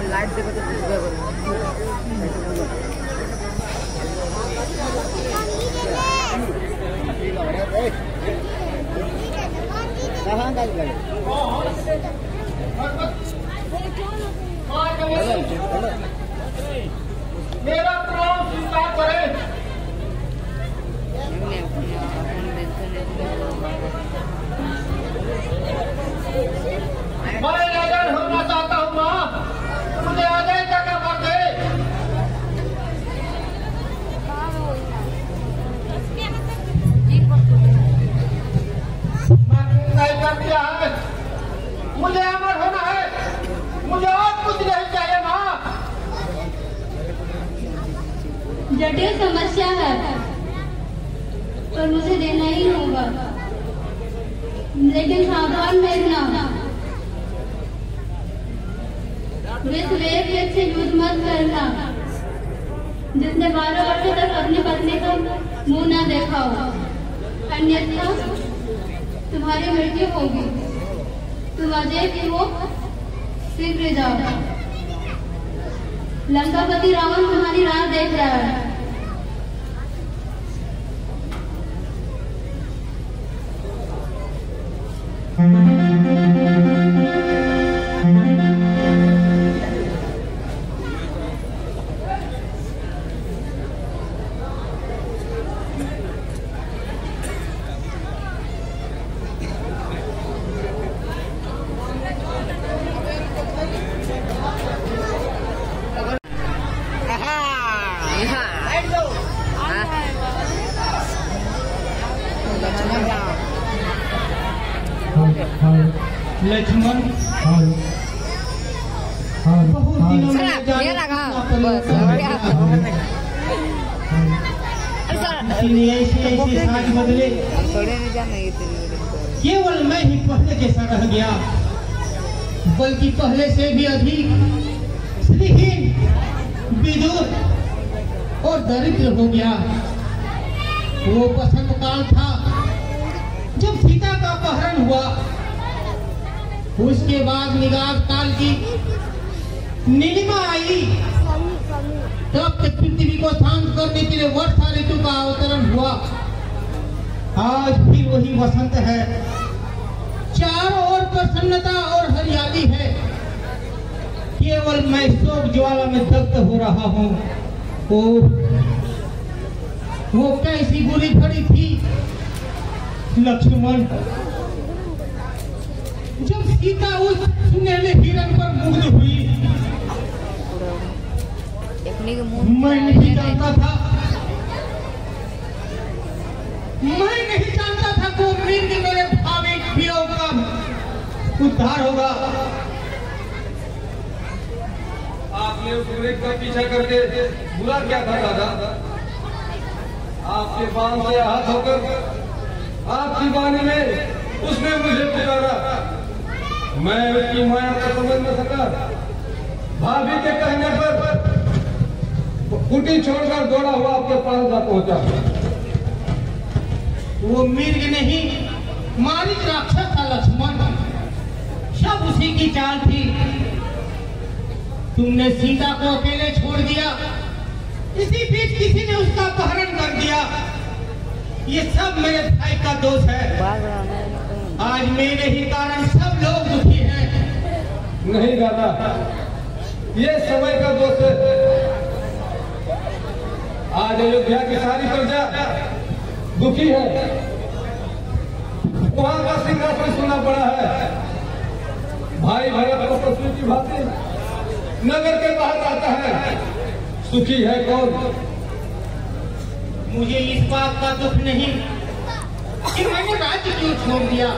Light देखो तो मेरा प्रणाम स्वीकार करें। मैं राजन होना चाहता हूँ माँ, मुझे आगे जगह कर दे। नहीं कर दिया है, मुझे अमर होना है, मुझे और कुछ नहीं चाहिए माँ। जटिल समस्या है पर मुझे देना ही होगा, लेकिन सावधान रहना, विश्वेक से युद्ध मत करना, जिसने 12 वर्षों तक अपनी पत्नी का मुंह न देखा हो, अन्यथा तुम्हारी मृत्यु होगी। तुम अजय की हो, शीघ्र जाओ। लंकापति रावण तुम्हारी राह देख रहा है। लक्ष्मण बहुत दिनों में ऐसे साज बदले, केवल मैं ही पहले जैसा रह गया, बल्कि पहले से भी अधिक श्रीहीन, विदुर और दरिद्र हो गया। वो बसंत काल था जब सीता का अपहरण हुआ। उसके बाद निगाह काल की नीलिमा आई, तब तक पृथ्वी को शांत करने के लिए वर्षा ऋतु का अवतरण हुआ। आज भी वही वसंत है, चारों ओर प्रसन्नता और हरियाली है, केवल मैं शोक ज्वाला में दग्ध हो रहा हूँ। वो कैसी बुरी घड़ी थी लक्ष्मण, जब सीता उस सुनहरे हिरण पर मुग्ध हुई। मैं नहीं जानता था को मृग मेरे भाविक वियोग का उद्धार होगा। आपने उस मृग का पीछा करके बुरा क्या था दादा? आपके बाण से आहत होकर आपकी वाणी में उसने मुझे पुकारा, मैं उसकी माया को समझ न सका। भाभी के कहने पर कुटी छोड़कर दौड़ा हुआ आपके पास जा पहुंचा। वो मृग नहीं, मारिच राक्षस था लक्ष्मण, सब उसी की चाल थी। तुमने सीता को अकेले छोड़ दिया, इसी बीच किसी ने उसका अपहरण कर दिया। ये सब मेरे भाई का दोष है। आज मेरे ही कारण सब लोग दुखी हैं। नहीं दादा, ये समय का दोष है। आज अयोध्या की सारी प्रजा दुखी है। वहां का सिंहासन सुना पड़ा है। भाई भरत को पशु की भांति नगर के बाहर आता है। सुखी है कौन? मुझे इस बात का दुख नहीं कि मैंने राज्य क्यों छोड़ दिया।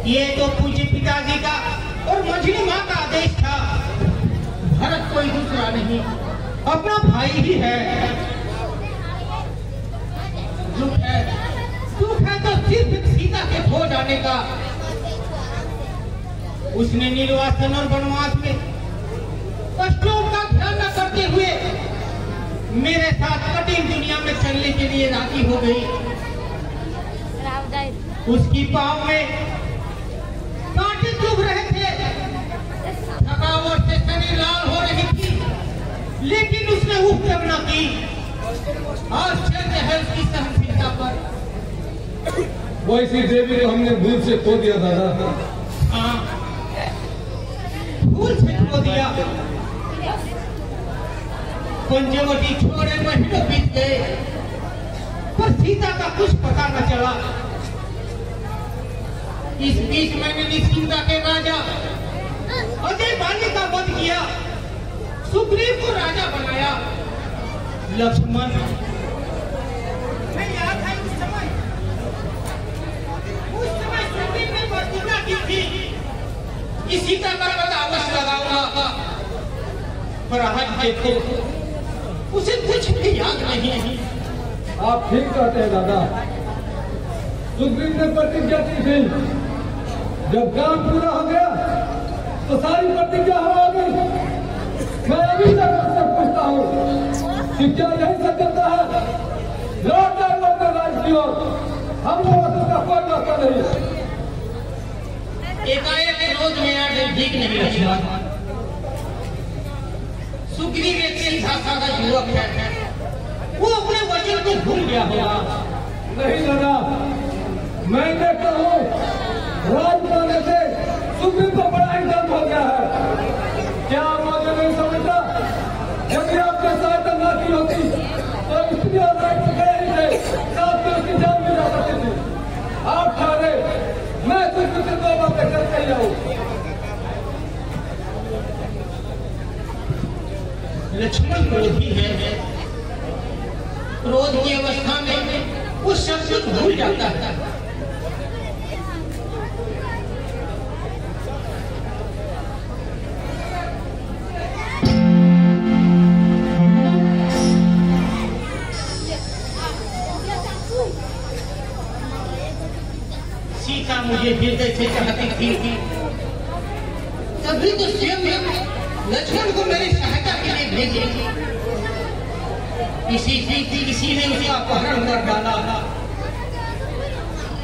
ये तो पूज्य पिताजी का और मंझली माँ का आदेश था। भरत कोई दूसरा नहीं, अपना भाई ही है। दुख है तो सिर्फ सीता के खो जाने का। उसने निर्वासन और वनवास में कष्टों का ध्यान न करते हुए मेरे साथ कठिन दुनिया में चलने के लिए राजी हो गई। उसकी पाँव में कांटे चुभ रहे थे, थकावट से शरीर लाल हो रही थी, लेकिन उसने उपद्रव न की। आश्चर्य है उसकी सहनशीलता पर। वैसी देवी को हमने भूल से खो दिया दादा। हाँ, भूल से खो दिया। पंचवटी छोड़े महीनों बीत गए, पर सीता का कुछ पता न चला। इस बीच मैंने निश्चिंता के राजा अजय बाली का वध किया, सुग्रीव को राजा बनाया। लक्ष्मण, मैं याद है उस समय सुग्रीव ने प्रतिज्ञा की थी कि सीता का वध अवश्य लगाऊंगा, पर आज देखो उसे कुछ भी याद नहीं। आप ठीक कहते हैं दादा। सुग्रीव ने प्रतिज्ञा की थी, जब काम पूरा हो गया तो सारी प्रतिज्ञा हो गई। मैं अभी तक उससे पूछता हूँ कि क्या यही सत्यता है? लौट जाए अपने राज्य की ओर, हम लोगों से उसका कोई नाता नहीं। एकाएक क्रोध में आके ठीक नहीं लक्ष्मण। सुग्रीव एक सीधा साधा युवक है, वो अपने वचन को भूल गया होगा। नहीं दादा, मैं देखता हूँ राज पाने से सुग्रीव को बड़ा ही दर्द हो गया है। क्या मुझे नहीं समझता? यदि आपने सहायता न की होती तो इसलिए राज गए ही थे, साथ में उसकी जान भी जा सकती थी। आप ठहरे, मैं सुग्रीव से दो बातें करके ही आऊँ। लक्ष्मण क्रोधी है, क्रोध की अवस्था में वो सब कुछ भूल जाता है। सीता मुझे हृदय से चाहती थी, तभी तो स्वयं लक्ष्मण को मेरी सहायता के लिए भेजी। किसी ने उसका अपहरण कर डाला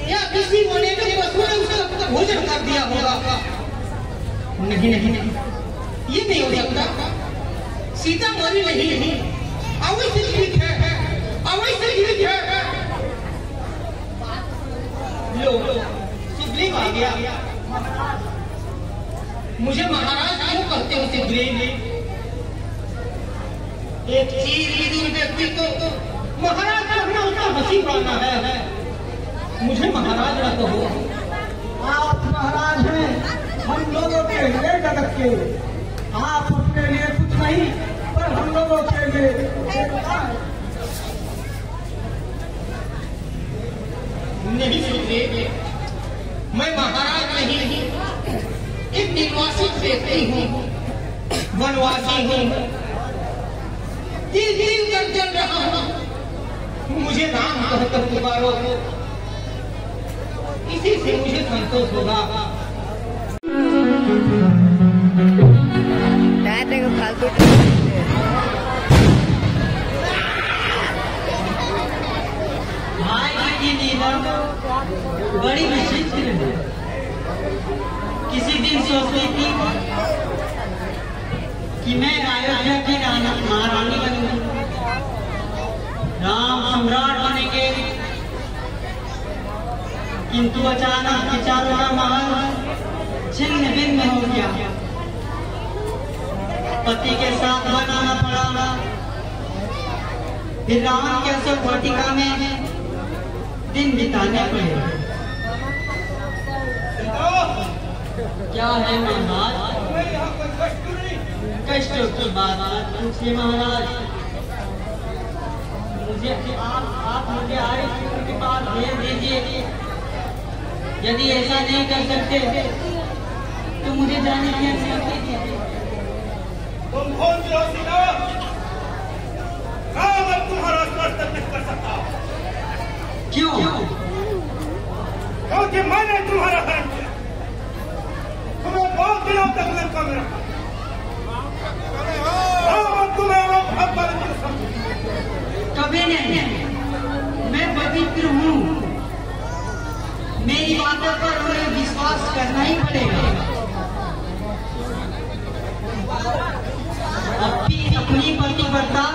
या किसी बने पशु ने उसका भोजन कर दिया होगा। नहीं नहीं नहीं, ये नहीं हो सकता। सीता मरी नहीं, अवश्य जीवित है, अवश्य जीवित है। लो, सुग्रीव आ गया। मुझे महाराज क्यों कहते हो सुग्रीव? एक चीर व्यक्ति को महाराज कहना उसका हंसी उड़ाना है। मुझे महाराज न कहो। आप महाराज हैं हम लोगों के लिए जगत के। आप अपने लिए कुछ नहीं, पर हम लोगों के लिए नहीं सुग्रीव, मैं महाराज नहीं, एक निर्वासित व्यक्ति हूँ, वनवासी हूँ, दिल कर चल रहा हूँ। मुझे राम कहकर पुकारो, इसी से मुझे संतोष होगा। फालतू भाई की नीलम बड़ी विचित्र है। किसी दिन सोचती थी कि मैं अयोध्या की महारानी बनूंगी, राम सम्राट बनेंगे, किंतु अचानक विचारों का महल छिन्न भिन्न हो गया। पति के साथ बनाना पड़ा, फिर रावण के अशोक वाटिका में दिन बिताने पड़े। क्या है महाराज? कष्टों की बात पूछिए महाराज। मुझे आप मुझे आए के पास भेज दीजिए। यदि ऐसा नहीं कर सकते तो मुझे जाने की अनुमति दीजिए। तुम कौन से हो सीता? राम अब तुम्हारा स्पर्श तक नहीं कर सकता। क्योंकि मैंने तुम्हारा हरण किया। तुम्हें दिनों तक लंका में रखा। अब तुम्हें अब पवित्र समझो। कभी नहीं, मैं पवित्र हूँ। मेरी बातों पर हमें विश्वास करना ही पड़ेगा। अपनी पतिव्रता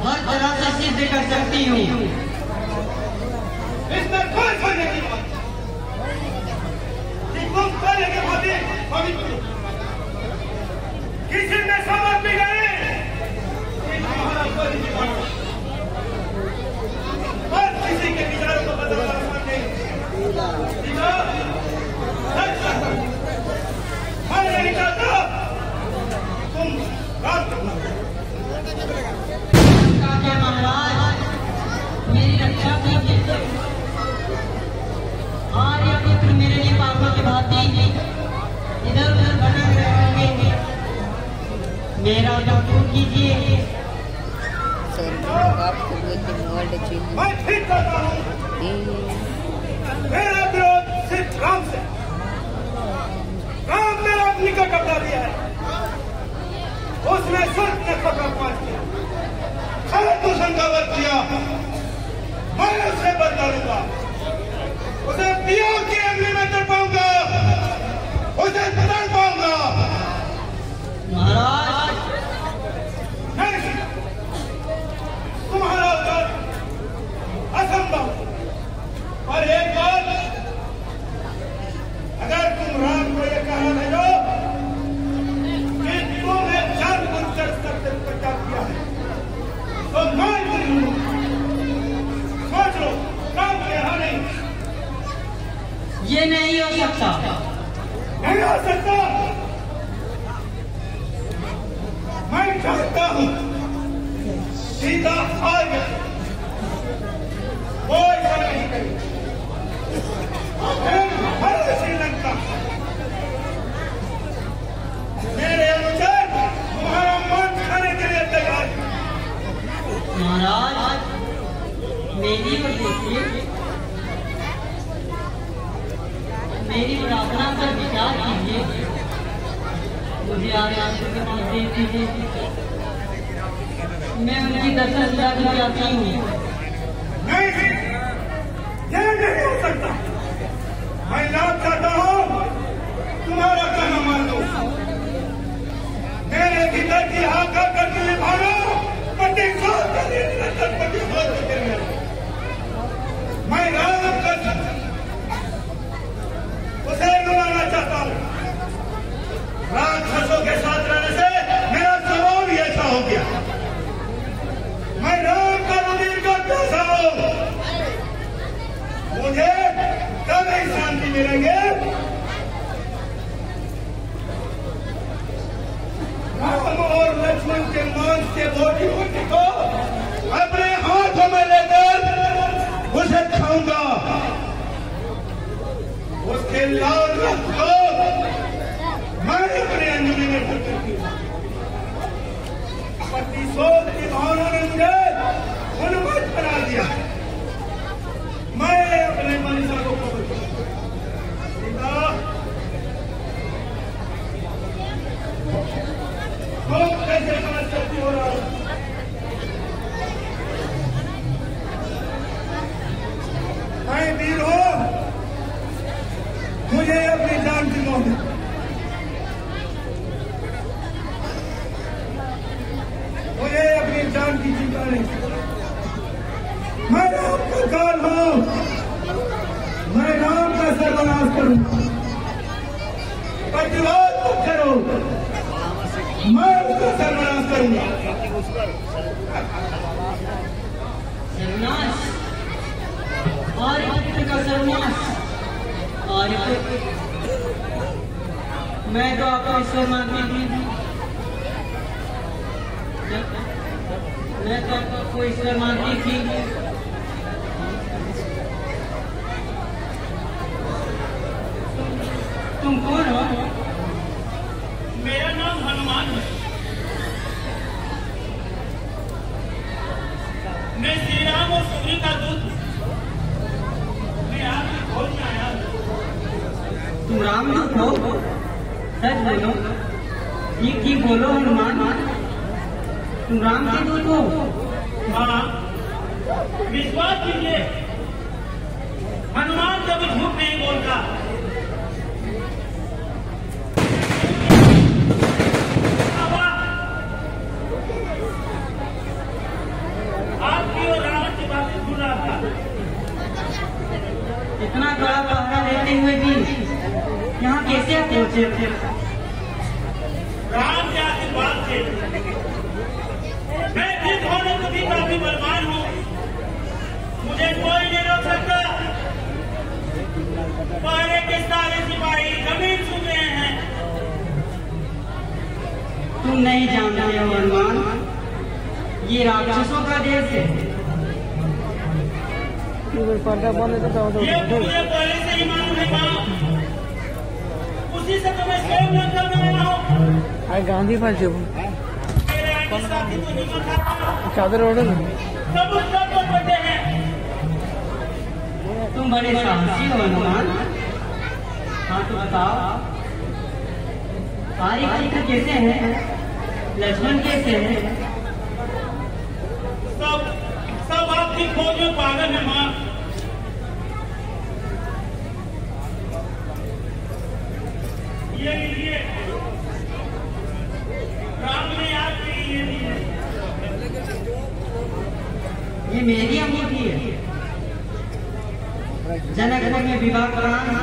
हर तरह से सिद्ध कर सकती हूँ। इसमें कोई समझने की बात नहीं। तुम पहले के भांति पवित्र किसी में समझ भी नहीं कि तुम्हारा कोई जीवन और किसी के विचारों को बदलना आसान नहीं। मैं नहीं चाहता तुम रात महाराज मेरी रक्षा कीजिए। आर्यपुत्र मेरे लिए पापों की भांति इधर उधर भटक रहे होंगे। मेरा दूर कीजिए। मैं ठीक करता हूँ। मेरा विरोध सिर्फ राम से। राम ने अपनी का कब्जा दिया है। उसने सुर्ख ने खतरा पास किया, दूषण का वर्ग किया। मैं उसे बदला लूंगा। उसे दियों की अग्नि में तड़पाऊंगा, उसे तड़पाऊंगा। महाराज नहीं, तुम्हारा उत्तर असंभव। और एक बात, अगर तुम राम को यह कहना भेजो कि तुमने जानबूझकर सबसे प्रचार किया है, तो मैं सोच लो, काम यहाँ नहीं। ये नहीं हो सकता। नहीं हो सकता। मैं चाहता हूँ सीधा आगे, वो ऐसा नहीं करेगी। हर श्रीलंका मेरे अनुसार तुम्हारा मन खाने के लिए तैयार है। महाराज मेरी ओर देखिए, मेरी प्रार्थना पर विचार कीजिए। मुझे आराम के पास दे दीजिए। मैं उनकी दर्शन करना चाहती हूँ। नहीं, यह नहीं हो सकता। मैं लाभ चाहता हूँ, तुम्हारा कहना मान लो। मेरे भीतर की आका करके निभाना, प्रतिशोध करके निरंतर प्रतिशोध करके रहना। मैं राम का उसे डुबाना चाहता हूँ। राक्षसों के साथ रहने से मेरा स्वभाव ही ऐसा हो गया। मैं राम का रुधिर का प्यासा हूँ। मुझे कभी शांति मिलेंगे। राम और लक्ष्मण के मांस के बोटी बोटी को अपने हाथों में लेकर उसे खाऊंगा। उसके लाल रक्त को मैं अपने अंजलि में भर चुकी हूँ। प्रतिशोध की भावना ने मुझे उन्मत्त बना दिया। मैं अपने मनीषा को पकड़ सीता, तुम कैसे समझ सकती हो रहा है? मैं वीर हूँ, मुझे अपनी जान की मौत है। मुझे अपनी जान की चिंता नहीं। मैं राम का काल हूँ। मैं राम का सर्वनाश करूंगा। प्रतिवाद मत करो, मैं उसका सर्वनाश करूंगा। सर्वनाश, आर्यपुत्र का सर्वनाश। आर्यपुत्र, मैं तो आपको ईश्वर मानती थी। मैं तो आपको ईश्वर मानती थी। तुम कौन हो? मेरा नाम हनुमान है। मैं श्री राम और सूर्य का दूत हूँ। मैं आपकी खोज में आया हूँ। तुम रामदूत हो? सच बोलो, ठीक ठीक बोलो हनुमान, तुम राम के दूत हो? हाँ, विश्वास कीजिए, हनुमान कभी झूठ नहीं बोलता। आपकी और रावण की बातें सुन रहा था। इतना बड़ा पहरा देते हुए भी यहाँ कैसे आप पहुंचे? राम के आशीर्वाद से मैं जिस होने को भी काफी बलवान हूँ, मुझे कोई नहीं रोक सकता। पहले के सारे सिपाही जमीन सुन रहे हैं। तुम नहीं जानते हो हनुमान, ये राक्षसों का देश है। ये मुझे पहले से ही मालूम है माँ, उसी से तो मैं स्वयं लंका में रहा हूँ। गांधी पास मेरे आगे साथी तो हिम्मत आता, चादर ओढ़ सब उस सब पर बैठे हैं। तुम बड़े साहसी हो हनुमान। हाँ तो बताओ, सारी चित्र कैसे हैं? लक्ष्मण कैसे हैं? सब आपकी खोज में पागल है माँ। ये लीजिए, राम ने आपके लिए दी है। ये मेरी अंगूठी है। जनकपुर में विवाह कराना,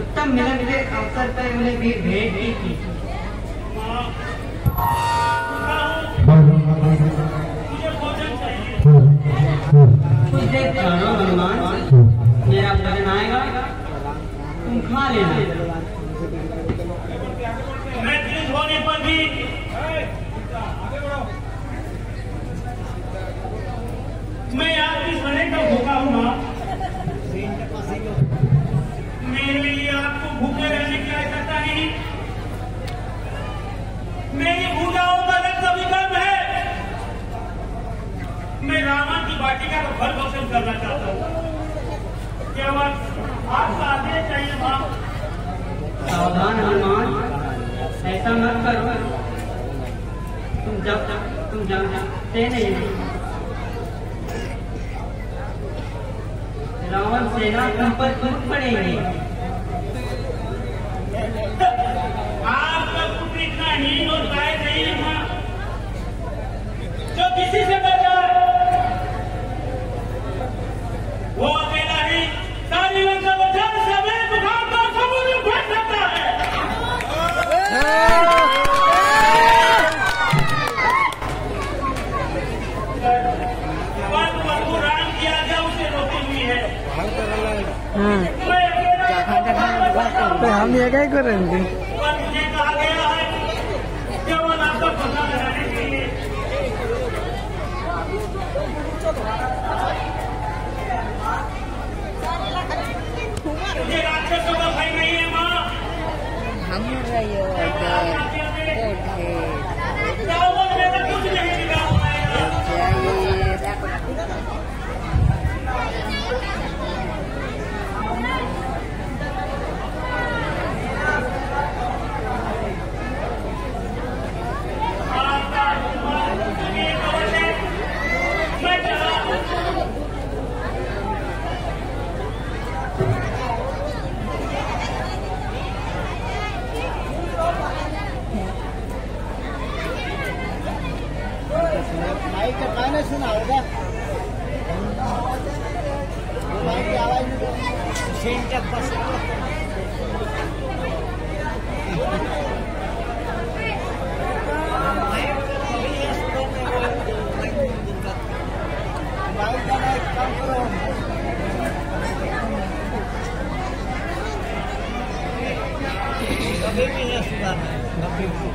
उत्तम मिलन के अवसर पर उन्हें भी भेंट की थी। माँ, मुझे भोजन चाहिए। कुछ देर ठहरो हनुमान, मेरा भोजन आएगा, तुम खा लेना। मैं क्रोधित होने पर भी मैं आपकी सने का भूखा हूँ माँ। मेरे लिए आपको भूखे रहने की आवश्यकता नहीं। मेरी भूजाओं का रक्त विकल्प है। मैं रावण की वाटिका को भर भक्षण करना चाहता हूँ। केवल आपका आदेश चाहिए माँ। सावधान हनुमान, ऐसा मत करो। तुम जानते नहीं, रावण सेना तुम पर टूट पड़ेगी। आपका पुत्र इतना हीन और लायक नहीं है माँ, जो किसी से बचा। वो अकेला ही सारी लंका बचा समेत उठाकर समुद्र में फेंक सकता है। परंतु राम की आज्ञा उसे रोकी हुई है। हम ये क्या करेंगे? पर मुझे कहा गया है केवल आपका पता लगाने के लिए। मुझे राक्षसों का भय नहीं है माँ। रावण मेरा कुछ नहीं बिगाड़ पाएगा। मैं चला। माइक का गाना सुना होगा, माइक की आवाज सेंटर बस माइक का काम करो। कभी भी है सुधार, कभी भी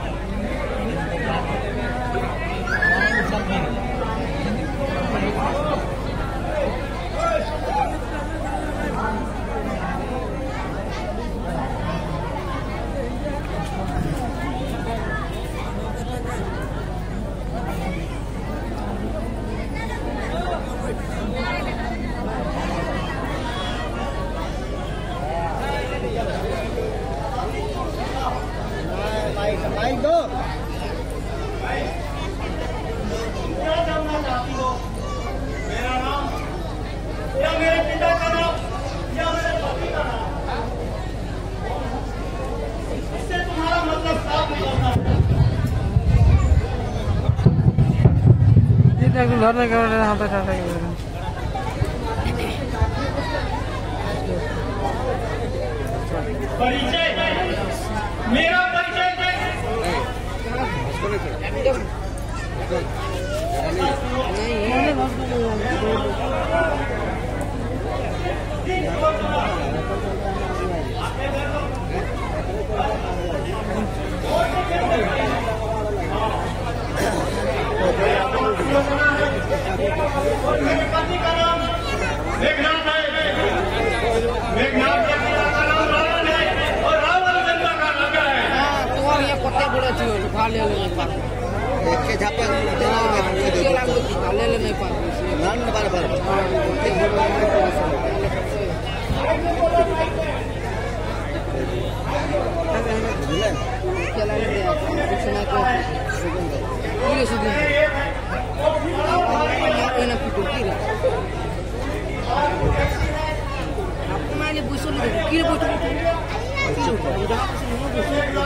घर नहीं कर रहे हाथ उठा परिचय मेरा परिचय मेरे पति का नाम मेघनाथ है। मेघनाथ के पिता का नाम रावण है और रावण जनता का राजा है। ये पत्ते बड़े थी खा ले नहीं पाते के झापे ले नहीं पाते नाम में बार-बार चला ले कुछ ना को ये सुधी कोई ना पिटो की रे आपको मैंने बुसो ले की रे बुसो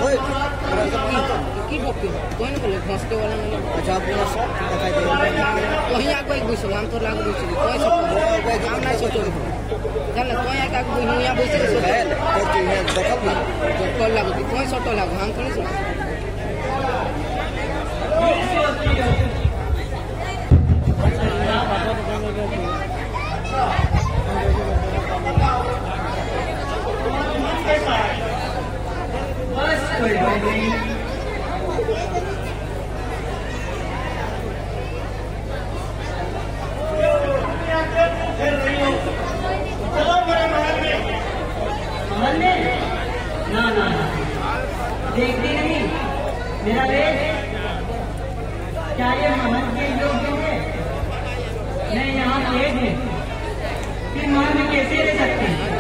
ओए की बके कोई ना बोले घसके वाला नहीं अच्छा आप बोला वही आगे एक बुसो हम तो लाग बुसो कोई सब काम नहीं सोचो चल कोई आगे वही यहां बुसो है तो ये देखो ना जो कल लागो कोई सोटो लागो हम थोड़ी सोचो बस कोई बात नहीं। चलो मेरे महल में। महल में? ना ना देखती नहीं मेरा वेश क्या ये महल के योग्य है? मैं यहाँ कैद है फिर महल में कैसे रह सकते हैं?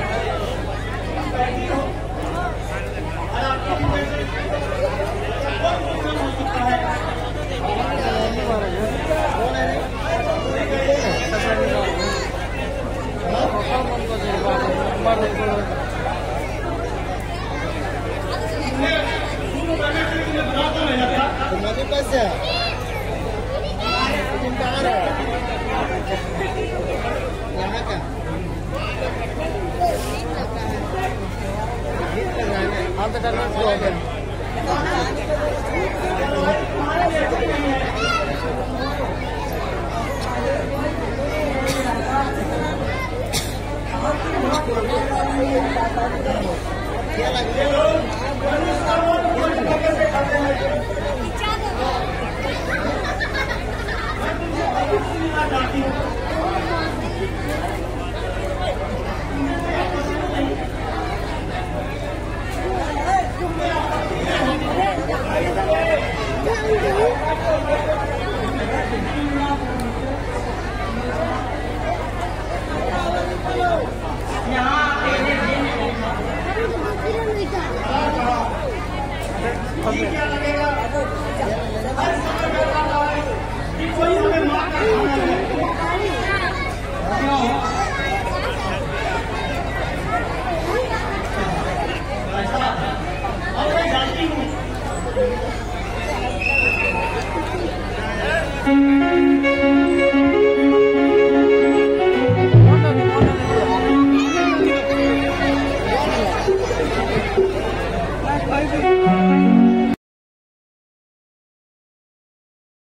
कैसे जानती हूँ